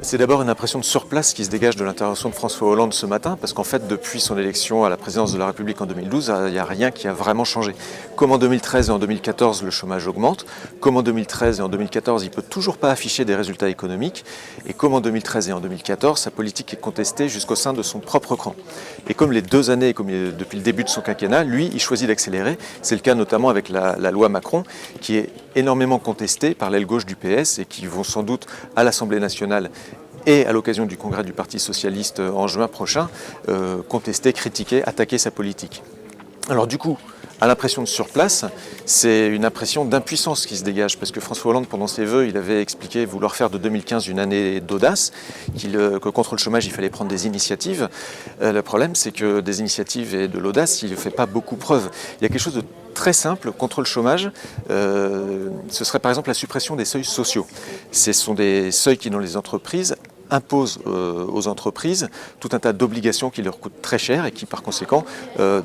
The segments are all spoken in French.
C'est d'abord une impression de surplace qui se dégage de l'intervention de François Hollande ce matin, parce qu'en fait, depuis son élection à la présidence de la République en 2012, il n'y a rien qui a vraiment changé. Comme en 2013 et en 2014, le chômage augmente, comme en 2013 et en 2014, il ne peut toujours pas afficher des résultats économiques, et comme en 2013 et en 2014, sa politique est contestée jusqu'au sein de son propre camp. Et comme les 2 années, depuis le début de son quinquennat, lui, il choisit d'accélérer. C'est le cas notamment avec la loi Macron, qui est énormément contestée par l'aile gauche du PS et qui vont sans doute à l'Assemblée nationale et à l'occasion du congrès du Parti socialiste en juin prochain, contester, critiquer, attaquer sa politique. Alors du coup, à l'impression de surplace, c'est une impression d'impuissance qui se dégage, parce que François Hollande, pendant ses vœux, il avait expliqué vouloir faire de 2015 une année d'audace, que contre le chômage, il fallait prendre des initiatives. Le problème, c'est que des initiatives et de l'audace, il ne fait pas beaucoup preuve. Il y a quelque chose de très simple contre le chômage, ce serait par exemple la suppression des seuils sociaux. Ce sont des seuils qui, dans les entreprises, impose aux entreprises tout un tas d'obligations qui leur coûtent très cher et qui par conséquent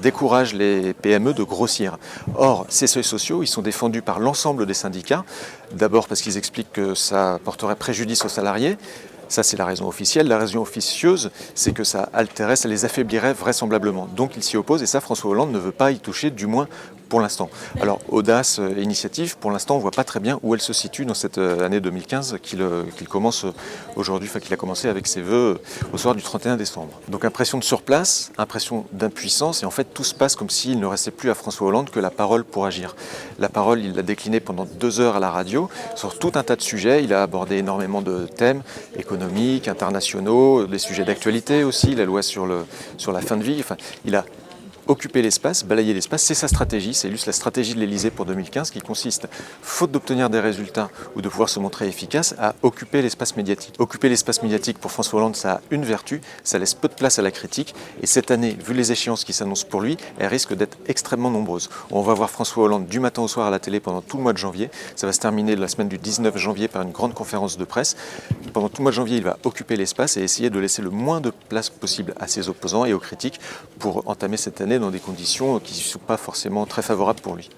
découragent les PME de grossir. Or, ces seuils sociaux, ils sont défendus par l'ensemble des syndicats, d'abord parce qu'ils expliquent que ça porterait préjudice aux salariés. Ça, c'est la raison officielle. La raison officieuse, c'est que ça altérait, ça les affaiblirait vraisemblablement. Donc, ils s'y opposent et ça, François Hollande ne veut pas y toucher, du moins pour l'instant. Alors, audace et initiative, pour l'instant, on ne voit pas très bien où elle se situe dans cette année 2015 qu'il commence aujourd'hui, qu'il a commencé avec ses vœux au soir du 31 décembre. Donc, impression de surplace, impression d'impuissance, et en fait, tout se passe comme s'il ne restait plus à François Hollande que la parole pour agir. La parole, il l'a déclinée pendant 2 heures à la radio sur tout un tas de sujets. Il a abordé énormément de thèmes économiques, internationaux, des sujets d'actualité aussi, la loi sur la fin de vie. Enfin, il a occuper l'espace, balayer l'espace, c'est sa stratégie, c'est juste la stratégie de l'Élysée pour 2015 qui consiste, faute d'obtenir des résultats ou de pouvoir se montrer efficace, à occuper l'espace médiatique. Occuper l'espace médiatique pour François Hollande, ça a une vertu, ça laisse peu de place à la critique et cette année, vu les échéances qui s'annoncent pour lui, elles risquent d'être extrêmement nombreuses. On va voir François Hollande du matin au soir à la télé pendant tout le mois de janvier, ça va se terminer la semaine du 19 janvier par une grande conférence de presse. Pendant tout le mois de janvier, il va occuper l'espace et essayer de laisser le moins de place possible à ses opposants et aux critiques pour entamer cette année dans des conditions qui ne sont pas forcément très favorables pour lui.